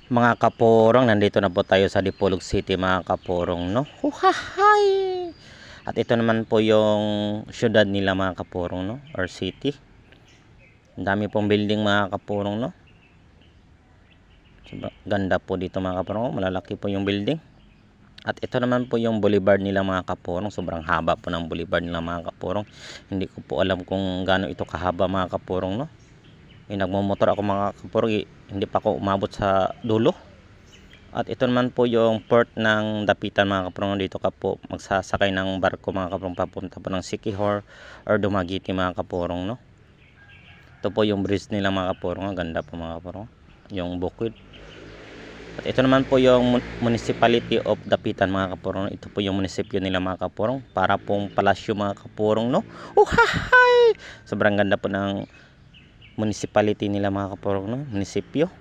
Mga kapurong, nandito na po tayo sa Dipolog City mga kapurong, no? Huhahay! At ito naman po yung syudad nila mga kapurong, no? Or city. Ang dami pong building mga kapurong, no? Ganda po dito mga kapurong, malalaki po yung building. At ito naman po yung boulevard nila mga kapurong. Sobrang haba po ng boulevard nila mga kapurong. Hindi ko po alam kung gaano ito kahaba mga kapurong, no? Nagmumotor ako mga kapurong, hindi pa ako umabot sa dulo. At ito naman po yung port ng Dapitan mga kapurong. Dito ka po magsasakay ng barko mga kapurong papunta po ng Siquijor or Dumaguete mga kapurong, no? Ito po yung bridge nila mga kapurong. Ang ganda po mga kapurong, yung bukid. At ito naman po yung Municipality of Dapitan mga kapurong. Ito po yung munisipyo nila mga kapurong. Para pong palasyo mga kapurong, no? Uhahay! Sobrang ganda po ng municipality nila mga kapurong, no? Munisipyo.